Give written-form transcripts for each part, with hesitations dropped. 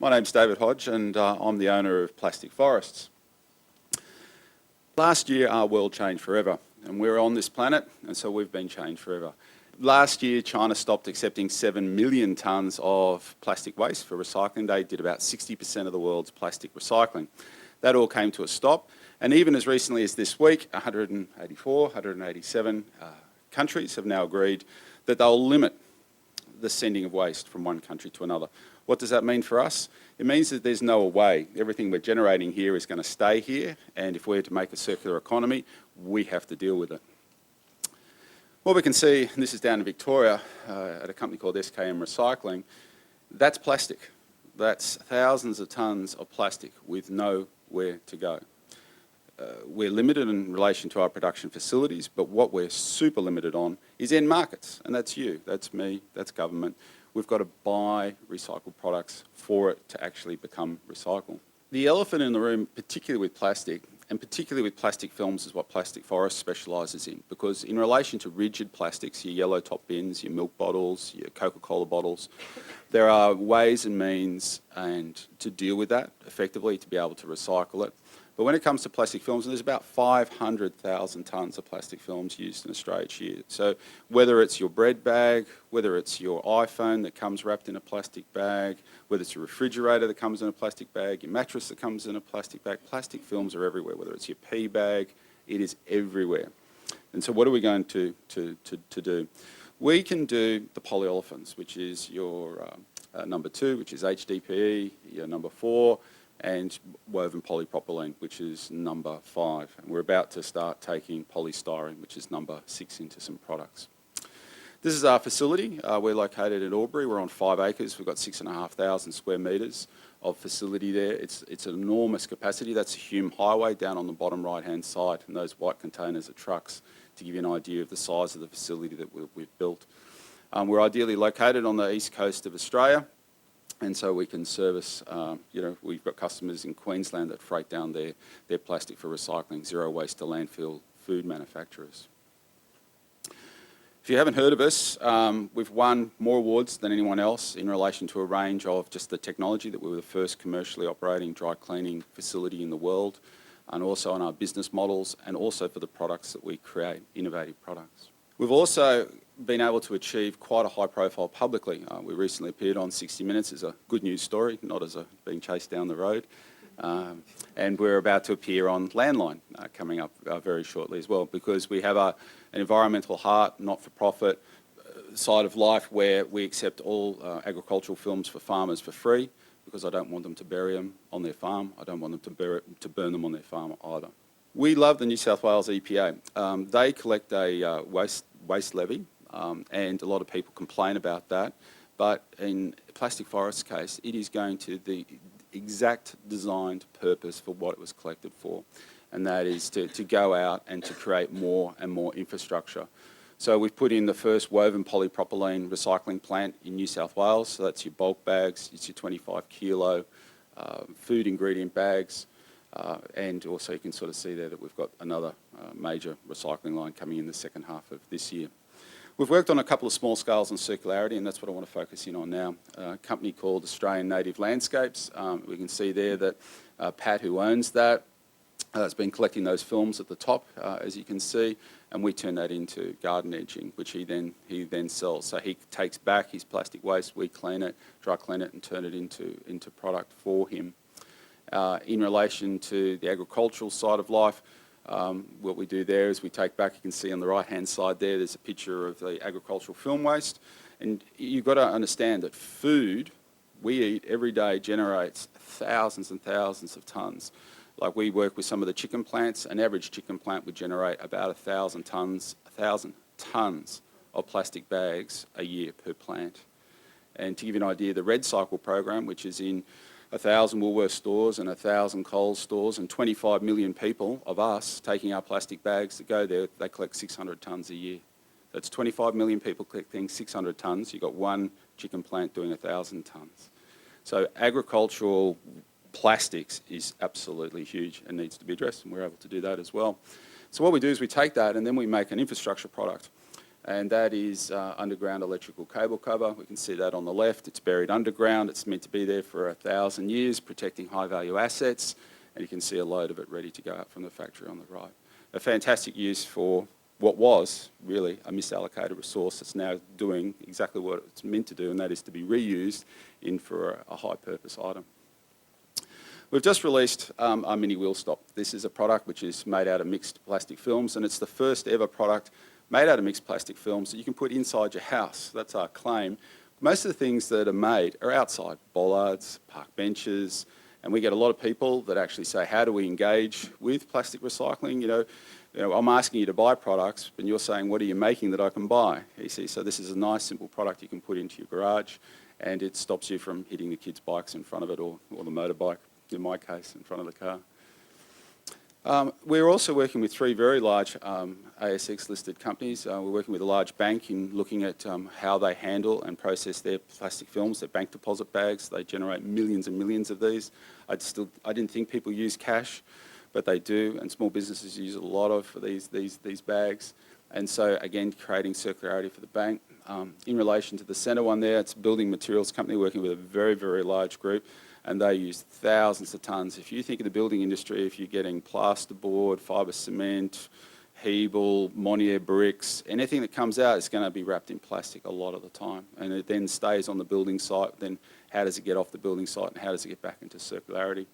My name's David Hodge and I'm the owner of Plastic Forests. Last year our world changed forever and we're on this planet and so we've been changed forever. Last year China stopped accepting 7 million tonnes of plastic waste for recycling. They did about 60% of the world's plastic recycling. That all came to a stop, and even as recently as this week 187 countries have now agreed that they'll limit the sending of waste from one country to another. What does that mean for us? It means that there's no way. Everything we're generating here is going to stay here, and if we're to make a circular economy, we have to deal with it. What we can see, and this is down in Victoria at a company called SKM Recycling, that's plastic. That's thousands of tonnes of plastic with nowhere to go. We're limited in relation to our production facilities, but what we're super limited on is end markets, and that's you, that's me, that's government. We've got to buy recycled products for it to actually become recycled. The elephant in the room, particularly with plastic, and particularly with plastic films, is what Plastic Forests specialises in, because in relation to rigid plastics, your yellow top bins, your milk bottles, your Coca-Cola bottles, there are ways and means to deal with that effectively to be able to recycle it. But when it comes to plastic films, and there's about 500,000 tonnes of plastic films used in Australia each year. So whether it's your bread bag, whether it's your iPhone that comes wrapped in a plastic bag, whether it's your refrigerator that comes in a plastic bag, your mattress that comes in a plastic bag, plastic films are everywhere. Whether it's your pee bag, it is everywhere. And so what are we going to do? We can do the polyolefins, which is your number 2, which is HDPE, your number 4, and woven polypropylene, which is number 5. And we're about to start taking polystyrene, which is number 6, into some products. This is our facility. We're located at Albury. We're on 5 acres. We've got 6,500 square metres of facility there. It's an enormous capacity. That's a Hume Highway down on the bottom right-hand side, and those white containers are trucks, to give you an idea of the size of the facility that we've built. We're ideally located on the east coast of Australia, and so we can service, we've got customers in Queensland that freight down their plastic for recycling, zero waste to landfill food manufacturers. If you haven't heard of us, we've won more awards than anyone else in relation to a range of just the technology, that we were the first commercially operating dry cleaning facility in the world, and also on our business models, and also for the products that we create, innovative products. We've also been able to achieve quite a high profile publicly. We recently appeared on 60 Minutes as a good news story, not as being chased down the road. And we're about to appear on Landline coming up very shortly as well, because we have an environmental heart, not-for-profit side of life where we accept all agricultural films for farmers for free, because I don't want them to bury them on their farm. I don't want them to burn them on their farm either. We love the New South Wales EPA. They collect a waste levy, and a lot of people complain about that. But in Plastic Forest's case, it is going to the exact designed purpose for what it was collected for, and that is to go out and to create more and more infrastructure. So we've put in the first woven polypropylene recycling plant in New South Wales. So that's your bulk bags, it's your 25 kilo food ingredient bags, and also you can sort of see there that we've got another major recycling line coming in the second half of this year. We've worked on a couple of small scales on circularity, and that's what I want to focus in on now. A company called Australian Native Landscapes. We can see there that Pat, who owns that, has been collecting those films at the top, as you can see, and we turn that into garden edging, which he then sells. So he takes back his plastic waste, we clean it, dry clean it, and turn it into product for him. In relation to the agricultural side of life, what we do there is we take back, you can see on the right-hand side there's a picture of the agricultural film waste, and you've got to understand that food we eat every day generates thousands and thousands of tonnes. Like, we work with some of the chicken plants. An average chicken plant would generate about 1,000 tonnes of plastic bags a year per plant. And to give you an idea, the Red Cycle program, which is in 1,000 Woolworths stores and 1,000 Coles stores, and 25 million people of us taking our plastic bags that go there, they collect 600 tonnes a year. That's 25 million people collecting 600 tonnes. You've got one chicken plant doing 1,000 tonnes. So agricultural plastics is absolutely huge and needs to be addressed, and we're able to do that as well. So what we do is we take that and then we make an infrastructure product. and that is underground electrical cable cover. We can see that on the left. It's buried underground. It's meant to be there for 1,000 years, protecting high-value assets, and you can see a load of it ready to go out from the factory on the right. A fantastic use for what was really a misallocated resource that's now doing exactly what it's meant to do, and that is to be reused for a high-purpose item. We've just released our mini wheel stop. This is a product which is made out of mixed plastic films, and it's the first ever product made out of mixed plastic films that you can put inside your house. That's our claim. Most of the things that are made are outside, bollards, park benches, and we get a lot of people that actually say, how do we engage with plastic recycling? You know, I'm asking you to buy products, and you're saying, what are you making that I can buy? You see, so this is a nice, simple product you can put into your garage, and it stops you from hitting the kids' bikes in front of it, or the motorbike, in my case, in front of the car. We're also working with 3 very large ASX-listed companies. We're working with a large bank in looking at how they handle and process their plastic films, their bank deposit bags. They generate millions and millions of these. I didn't think people use cash, but they do, and small businesses use a lot of these bags. And so, again, creating circularity for the bank. In relation to the centre one there, it's a building materials company working with a very, very large group, and they use thousands of tonnes. If you think of the building industry, if you're getting plasterboard, fibre cement, Hebel, Monier bricks, anything that comes out is going to be wrapped in plastic a lot of the time, and it then stays on the building site. Then how does it get off the building site, and how does it get back into circularity?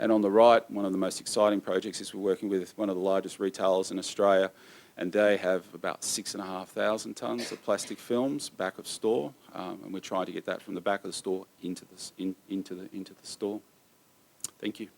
And on the right, one of the most exciting projects is we're working with one of the largest retailers in Australia, and they have about 6,500 tonnes of plastic films back of store, and we're trying to get that from the back of the store into the store. Thank you.